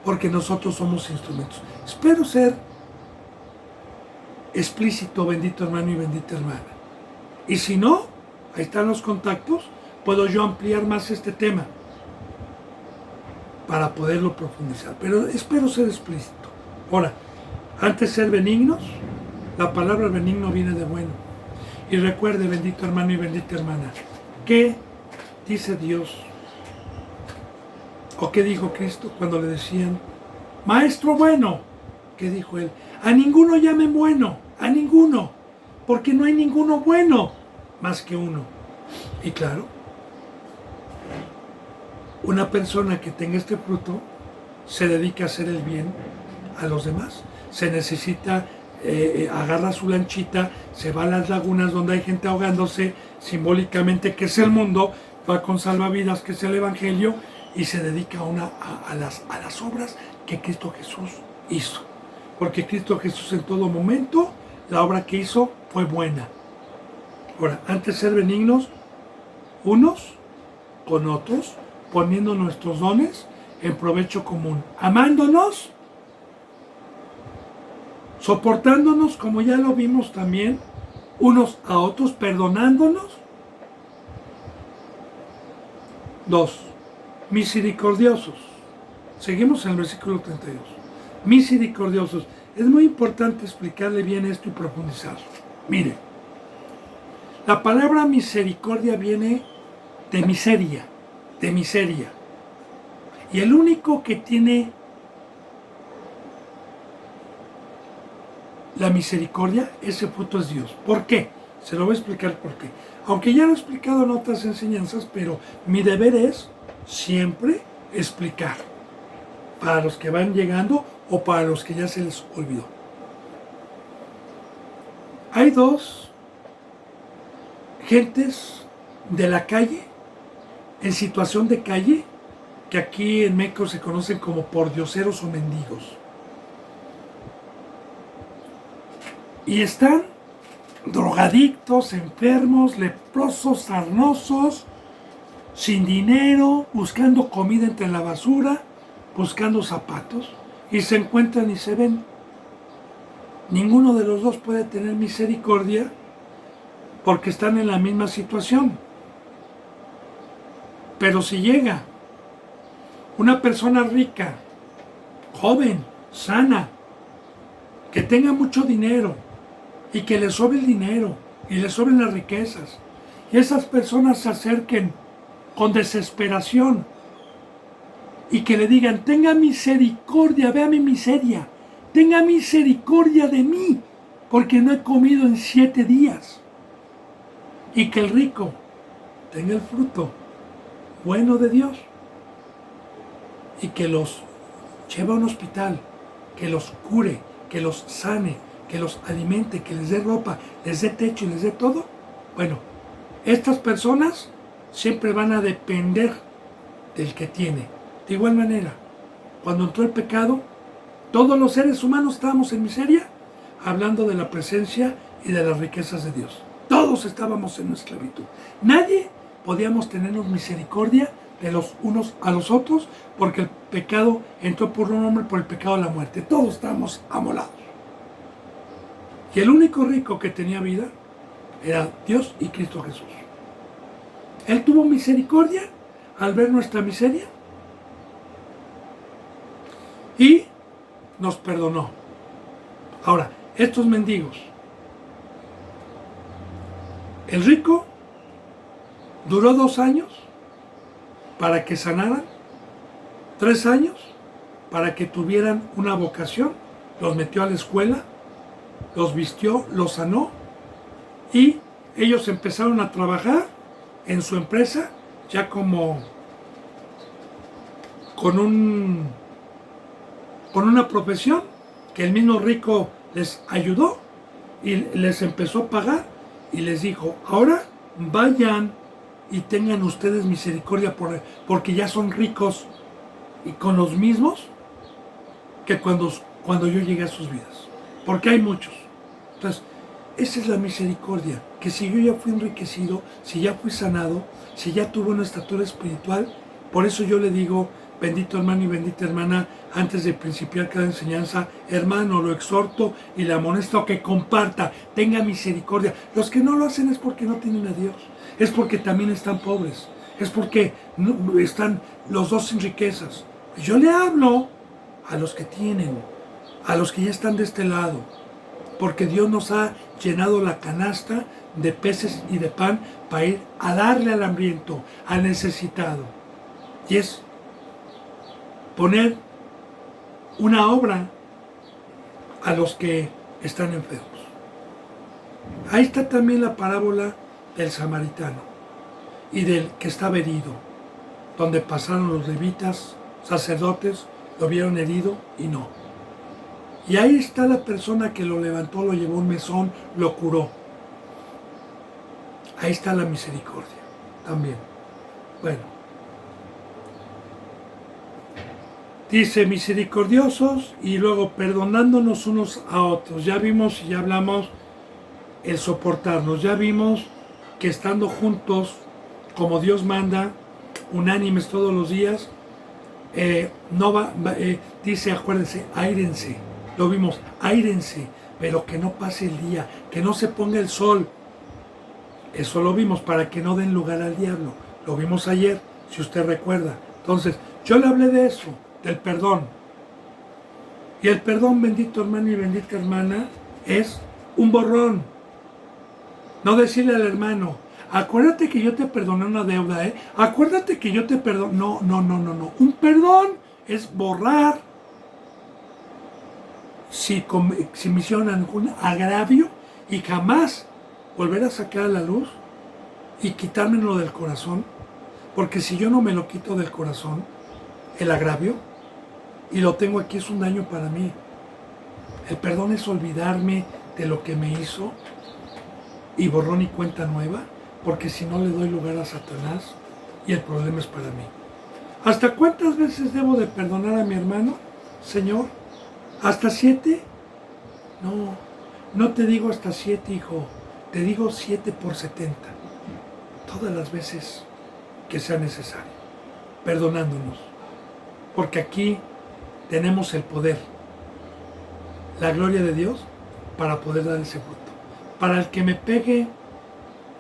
A: Porque nosotros somos instrumentos. Espero ser explícito, bendito hermano y bendita hermana. Y si no, ahí están los contactos, puedo yo ampliar más este tema para poderlo profundizar. Pero espero ser explícito. Ahora, antes de ser benignos, la palabra benigno viene de bueno. Y recuerde, bendito hermano y bendita hermana, ¿qué dice Dios? ¿O qué dijo Cristo cuando le decían, Maestro bueno? ¿Qué dijo Él? A ninguno llamen bueno, a ninguno, porque no hay ninguno bueno más que uno. Y claro, una persona que tenga este fruto se dedica a hacer el bien a los demás. Se necesita, agarra su lanchita, se va a las lagunas donde hay gente ahogándose, simbólicamente que es el mundo, va con salvavidas que es el Evangelio y se dedica a las obras que Cristo Jesús hizo. Porque Cristo Jesús en todo momento, la obra que hizo fue buena. Ahora, antes de ser benignos, unos con otros, poniendo nuestros dones en provecho común, amándonos, soportándonos, como ya lo vimos también, unos a otros, perdonándonos. 2. Misericordiosos. Seguimos en el versículo 32. Misericordiosos. Es muy importante explicarle bien esto y profundizar. Mire, la palabra misericordia viene de miseria, de miseria. Y el único que tiene la misericordia, ese fruto es Dios. ¿Por qué? Se lo voy a explicar por qué. Aunque ya lo he explicado en otras enseñanzas, pero mi deber es siempre explicar. Para los que van llegando o para los que ya se les olvidó. Hay dos gentes de la calle, en situación de calle, que aquí en México se conocen como pordioseros o mendigos. Y están drogadictos, enfermos, leprosos, sarnosos, sin dinero, buscando comida entre la basura, buscando zapatos, y se encuentran y se ven. Ninguno de los dos puede tener misericordia porque están en la misma situación. Pero si llega una persona rica, joven, sana, que tenga mucho dinero y que le sobre el dinero y le sobren las riquezas, y esas personas se acerquen con desesperación y que le digan, tenga misericordia, vea mi miseria, tenga misericordia de mí, porque no he comido en 7 días. Y que el rico tenga el fruto bueno de Dios y que los lleve a un hospital, que los cure, que los sane, que los alimente, que les dé ropa, les dé techo y les dé todo. Bueno, Estas personas siempre van a depender del que tiene. De igual manera, cuando entró el pecado, todos los seres humanos estábamos en miseria, hablando de la presencia y de las riquezas de Dios. Todos estábamos en esclavitud. Nadie podíamos tenernos misericordia de los unos a los otros, porque el pecado entró por un hombre, por el pecado de la muerte. Todos estábamos amolados. Y el único rico que tenía vida era Dios y Cristo Jesús. Él tuvo misericordia al ver nuestra miseria y nos perdonó. Ahora, estos mendigos, el rico duró 2 años para que sanaran, 3 años para que tuvieran una vocación, los metió a la escuela, los vistió, los sanó y ellos empezaron a trabajar en su empresa ya como con una profesión que el mismo rico les ayudó y les empezó a pagar y les dijo, ahora vayan y tengan ustedes misericordia porque ya son ricos y con los mismos que cuando yo llegué a sus vidas, porque hay muchos. Entonces, esa es la misericordia, que si yo ya fui enriquecido, si ya fui sanado, si ya tuve una estatura espiritual, por eso yo le digo, bendito hermano y bendita hermana, antes de principiar cada enseñanza, hermano, lo exhorto y le amonesto a que comparta, tenga misericordia. Los que no lo hacen es porque no tienen a Dios, es porque también están pobres, es porque no, están los dos sin riquezas. Yo le hablo a los que tienen, a los que ya están de este lado, porque Dios nos ha llenado la canasta de peces y de pan para ir a darle al hambriento, al necesitado. Y es poner una obra a los que están enfermos. Ahí está también la parábola del samaritano y del que estaba herido, donde pasaron los levitas, sacerdotes, lo vieron herido y no. Y ahí está la persona que lo levantó, lo llevó a un mesón, lo curó. Ahí está la misericordia también. Bueno. Dice misericordiosos y luego perdonándonos unos a otros. Ya vimos y ya hablamos el soportarnos. Ya vimos que estando juntos, como Dios manda, unánimes todos los días, dice, acuérdense, áirense. Lo vimos, áirense, pero que no pase el día, que no se ponga el sol. Eso lo vimos para que no den lugar al diablo. Lo vimos ayer, si usted recuerda. Entonces, yo le hablé de eso, del perdón. Y el perdón, bendito hermano y bendita hermana, es un borrón. No decirle al hermano, acuérdate que yo te perdoné una deuda, acuérdate que yo te perdoné. No. Un perdón es borrar si me hicieron algún agravio y jamás volver a sacar a la luz y quitármelo del corazón, porque si yo no me lo quito del corazón, el agravio, y lo tengo aquí, es un daño para mí. El perdón es olvidarme de lo que me hizo y borrón y cuenta nueva, porque si no le doy lugar a Satanás y el problema es para mí. ¿Hasta cuántas veces debo de perdonar a mi hermano, Señor? ¿Hasta 7? No te digo hasta 7, hijo. Te digo 7 por 70. Todas las veces que sea necesario. Perdonándonos. Porque aquí tenemos el poder, la gloria de Dios, para poder dar ese fruto. Para el que me pegue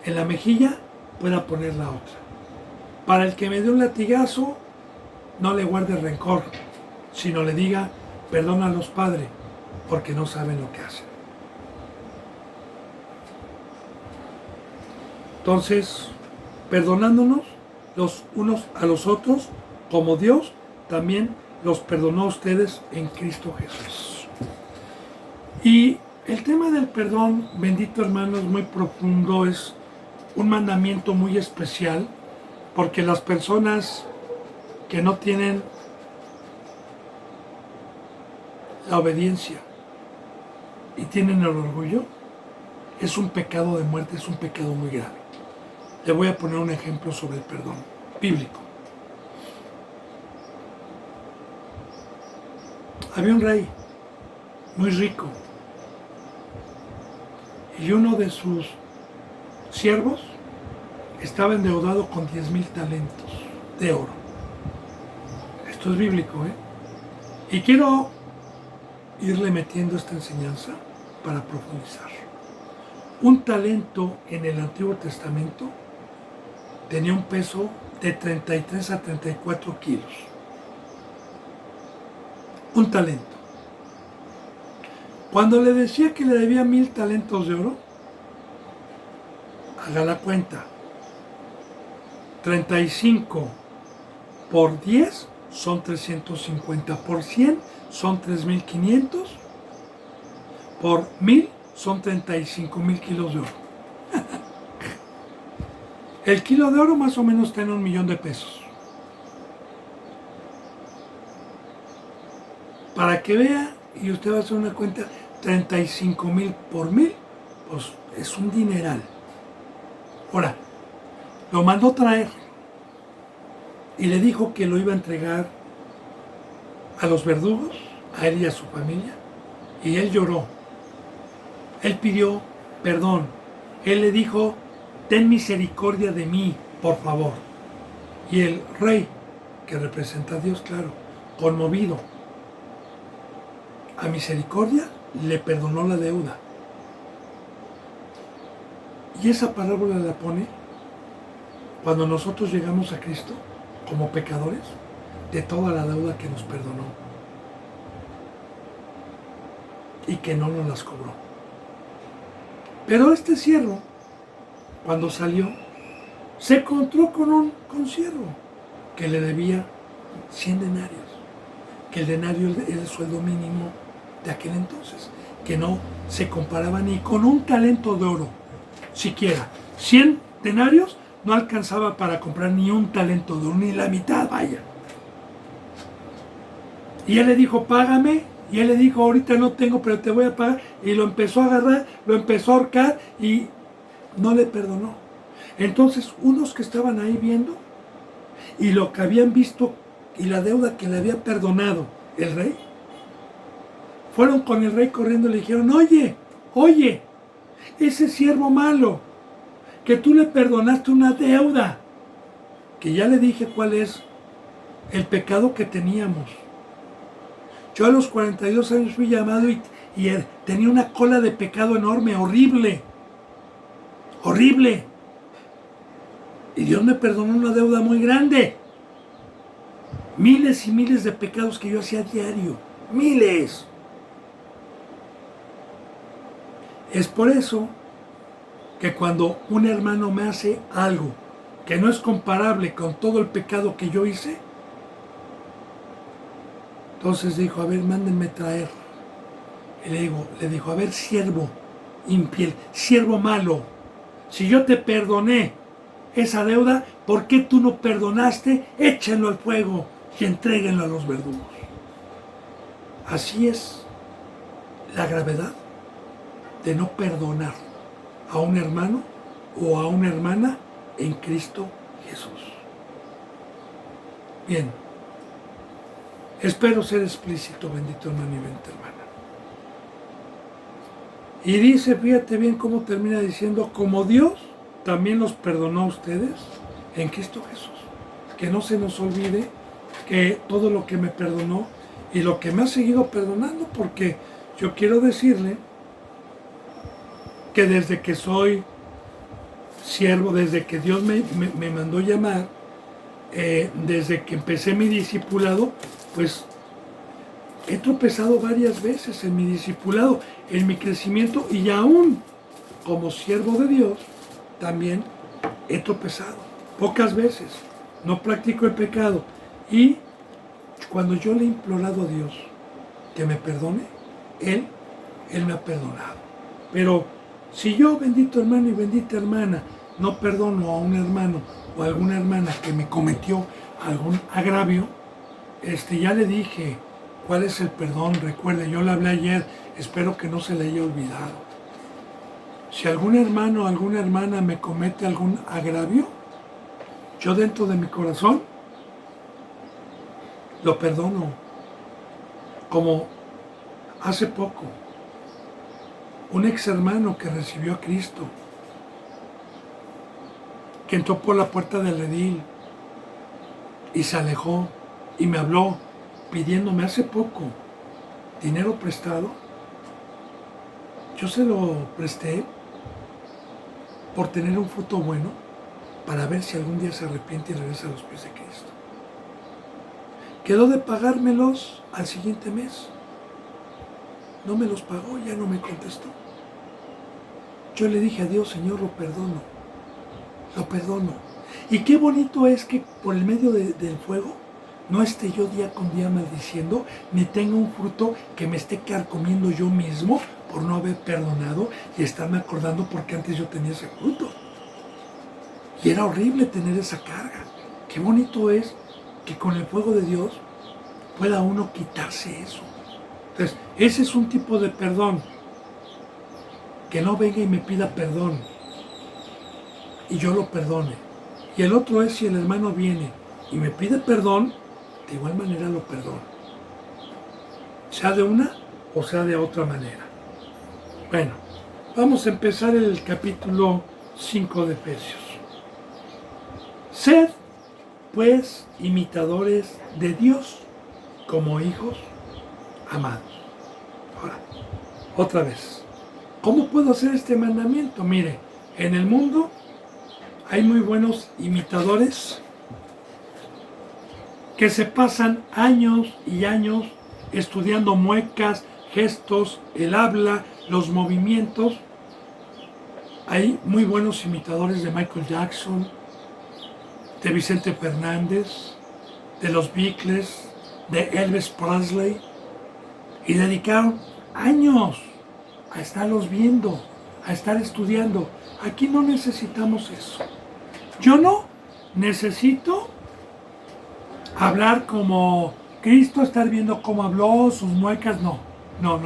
A: en la mejilla, pueda poner la otra. Para el que me dé un latigazo, no le guarde rencor, sino le diga, perdónalos, Padre, porque no saben lo que hacen. Entonces, perdonándonos los unos a los otros, como Dios también los perdonó a ustedes en Cristo Jesús. Y el tema del perdón, bendito hermano, es muy profundo, es un mandamiento muy especial, porque las personas que no tienen la obediencia y tienen el orgullo, es un pecado de muerte, es un pecado muy grave. Le voy a poner un ejemplo sobre el perdón bíblico. Había un rey muy rico y uno de sus siervos estaba endeudado con 10,000 talentos de oro. Esto es bíblico, ¿eh? Y quiero irle metiendo esta enseñanza para profundizar. Un talento en el Antiguo Testamento tenía un peso de 33 a 34 kilos. Un talento. Cuando le decía que le debía 1,000 talentos de oro, haga la cuenta. 35 por 10 son 350, por 100 son 3,500, por 1,000 son 35,000 kilos de oro. El kilo de oro más o menos está en 1,000,000 de pesos. Para que vea, y usted va a hacer una cuenta, 35,000 por 1,000, pues es un dineral. Ahora, lo mandó traer y le dijo que lo iba a entregar a los verdugos, a él y a su familia, y él lloró. Él pidió perdón. Él le dijo, ten misericordia de mí, por favor. Y el rey, que representa a Dios, claro, conmovido a misericordia, le perdonó la deuda. Y esa parábola la pone cuando nosotros llegamos a Cristo como pecadores, de toda la deuda que nos perdonó y que no nos las cobró. Pero este siervo, cuando salió, se encontró con un consiervo que le debía 100 denarios, que el denario era el sueldo mínimo de aquel entonces, que no se comparaba ni con un talento de oro, siquiera. 100 denarios no alcanzaba para comprar ni un talento de oro, ni la mitad, vaya. Y él le dijo, págame. Y él le dijo, ahorita no tengo, pero te voy a pagar. Y lo empezó a agarrar, lo empezó a ahorcar y no le perdonó. Entonces, unos que estaban ahí viendo y lo que habían visto y la deuda que le había perdonado el rey, fueron con el rey corriendo y le dijeron, oye, ese siervo malo, que tú le perdonaste una deuda, que ya le dije cuál es el pecado que teníamos. Yo a los 42 años fui llamado y tenía una cola de pecado enorme, horrible. Y Dios me perdonó una deuda muy grande. Miles y miles de pecados que yo hacía a diario. Miles. Es por eso que cuando un hermano me hace algo que no es comparable con todo el pecado que yo hice, entonces dijo, a ver, mándenme traer. Y le dijo, a ver, siervo infiel, siervo malo, si yo te perdoné esa deuda, ¿por qué tú no perdonaste? Échenlo al fuego y entréguenlo a los verdugos. Así es la gravedad de no perdonar a un hermano o a una hermana en Cristo Jesús. Bien, espero ser explícito, bendito hermano y bendita hermana. Y dice, fíjate bien cómo termina diciendo, como Dios también los perdonó a ustedes en Cristo Jesús. Que no se nos olvide que todo lo que me perdonó y lo que me ha seguido perdonando, porque yo quiero decirle que desde que soy siervo, desde que Dios me mandó llamar, desde que empecé mi discipulado, pues he tropezado varias veces en mi discipulado, en mi crecimiento, y aún como siervo de Dios también he tropezado. Pocas veces, no practico el pecado. Y cuando yo le he implorado a Dios que me perdone, Él me ha perdonado. Pero si yo, bendito hermano y bendita hermana, no perdono a un hermano o a alguna hermana que me cometió algún agravio, ya le dije cuál es el perdón. Recuerde, yo le hablé ayer, espero que no se le haya olvidado. Si algún hermano o alguna hermana me comete algún agravio, yo dentro de mi corazón lo perdono. Como hace poco, un ex hermano que recibió a Cristo, que entró por la puerta del redil y se alejó y me habló pidiéndome hace poco dinero prestado. Yo se lo presté por tener un fruto bueno, para ver si algún día se arrepiente y regresa a los pies de Cristo. Quedó de pagármelos al siguiente mes. No me los pagó, ya no me contestó. Yo le dije a Dios, Señor, lo perdono. Lo perdono. Y qué bonito es que por el medio del fuego no esté yo día con día maldiciendo, ni tenga un fruto que me esté carcomiendo yo mismo por no haber perdonado y estarme acordando porque antes yo tenía ese fruto. Y era horrible tener esa carga. Qué bonito es que con el fuego de Dios pueda uno quitarse eso. Entonces, ese es un tipo de perdón. Que no venga y me pida perdón y yo lo perdone. Y el otro es si el hermano viene y me pide perdón, de igual manera lo perdono. Sea de una o sea de otra manera. Bueno, vamos a empezar el capítulo 5 de Efesios. Sed, pues, imitadores de Dios como hijos amados. Ahora, otra vez. ¿Cómo puedo hacer este mandamiento? Mire, en el mundo hay muy buenos imitadores que se pasan años y años estudiando muecas, gestos, el habla, los movimientos. Hay muy buenos imitadores de Michael Jackson, de Vicente Fernández, de los Beatles, de Elvis Presley, y dedicaron años a estarlos viendo, a estar estudiando. Aquí no necesitamos eso. Yo no necesito hablar como Cristo, estar viendo cómo habló, sus muecas, no. No.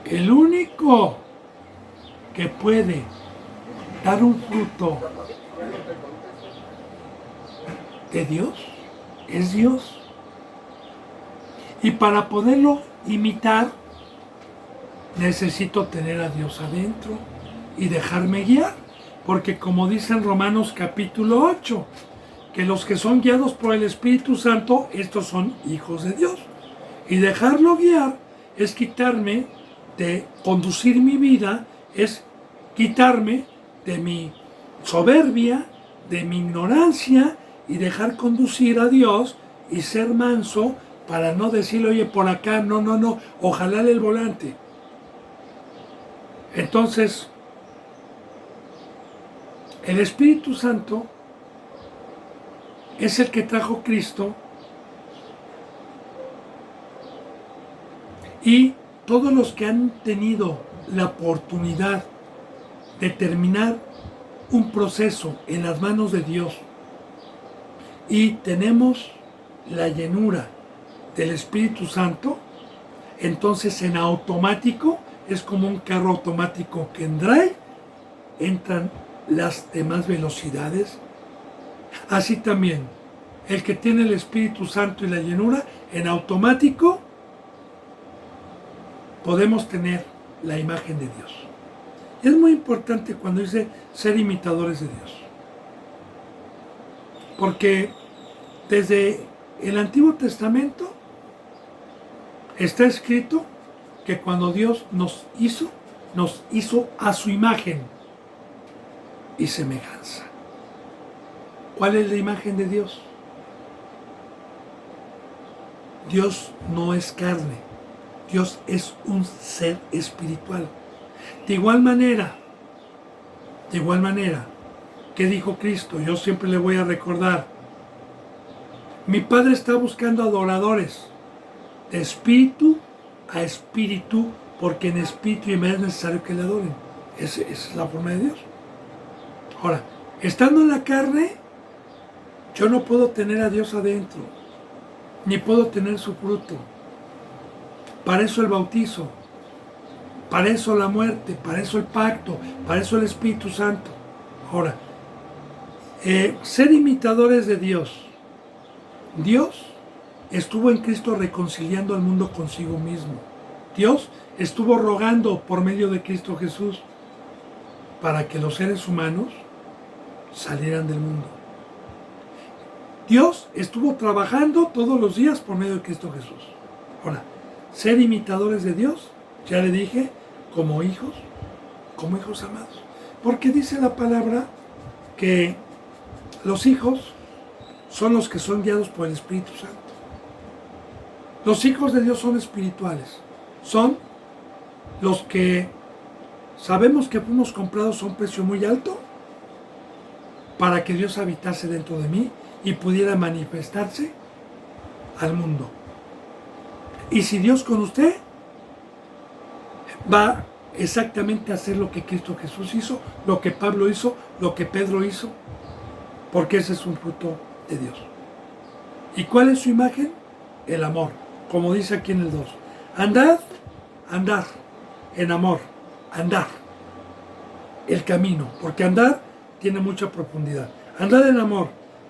A: El único que puede dar un fruto de Dios es Dios. Y para poderlo imitar, necesito tener a Dios adentro y dejarme guiar. Porque como dice en Romanos capítulo 8, que los que son guiados por el Espíritu Santo, estos son hijos de Dios. Y dejarlo guiar es quitarme de conducir mi vida, es quitarme de mi soberbia, de mi ignorancia y dejar conducir a Dios y ser manso para no decirle, oye, por acá, no, ojalá el volante. Entonces, el Espíritu Santo es el que trajo Cristo y todos los que han tenido la oportunidad de terminar un proceso en las manos de Dios y tenemos la llenura del Espíritu Santo, entonces en automático es como un carro automático que en drive entran las demás velocidades. Así también, el que tiene el Espíritu Santo y la llenura, en automático podemos tener la imagen de Dios. Es muy importante cuando dice ser imitadores de Dios. Porque desde el Antiguo Testamento está escrito que cuando Dios nos hizo a su imagen y semejanza. ¿Cuál es la imagen de Dios? Dios no es carne, Dios es un ser espiritual. De igual manera, ¿qué dijo Cristo? Yo siempre le voy a recordar. Mi Padre está buscando adoradores de espíritu a espíritu, porque en espíritu y en verdad es necesario que le adoren. Esa es la forma de Dios. Ahora, estando en la carne, yo no puedo tener a Dios adentro, ni puedo tener su fruto. Para eso el bautizo, Para eso la muerte, para eso el pacto, para eso el Espíritu Santo. Ahora, ser imitadores de Dios. Dios estuvo en Cristo reconciliando al mundo consigo mismo. Dios estuvo rogando por medio de Cristo Jesús para que los seres humanos salieran del mundo. Dios estuvo trabajando todos los días por medio de Cristo Jesús. Ahora, ser imitadores de Dios, ya le dije, como hijos amados. Porque dice la palabra que los hijos son los que son guiados por el Espíritu Santo. Los hijos de Dios son espirituales. Son los que sabemos que fuimos comprados a un precio muy alto para que Dios habitase dentro de mí y pudiera manifestarse al mundo. Y si Dios con usted, va exactamente a hacer lo que Cristo Jesús hizo, lo que Pablo hizo, lo que Pedro hizo, porque ese es un fruto de Dios. ¿Y cuál es su imagen? El amor, como dice aquí en el 2. Andad, andar, en amor, andar, el camino, porque andar tiene mucha profundidad. Andad en amor,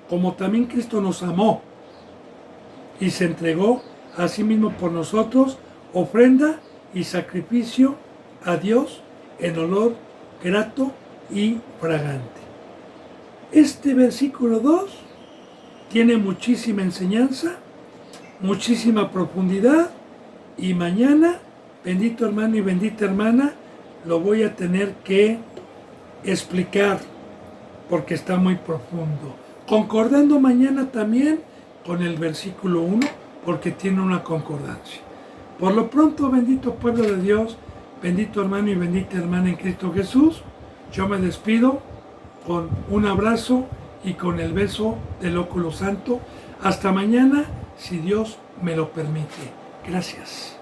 A: como también Cristo nos amó y se entregó a sí mismo por nosotros, ofrenda y sacrificio a Dios en olor grato y fragante. Este versículo 2 tiene muchísima enseñanza, muchísima profundidad, y mañana, bendito hermano y bendita hermana, lo voy a tener que explicar porque está muy profundo. Concordando mañana también con el versículo 1 porque tiene una concordancia. Por lo pronto, bendito pueblo de Dios, bendito hermano y bendita hermana en Cristo Jesús, yo me despido con un abrazo y con el beso del óculo santo. Hasta mañana, si Dios me lo permite. Gracias.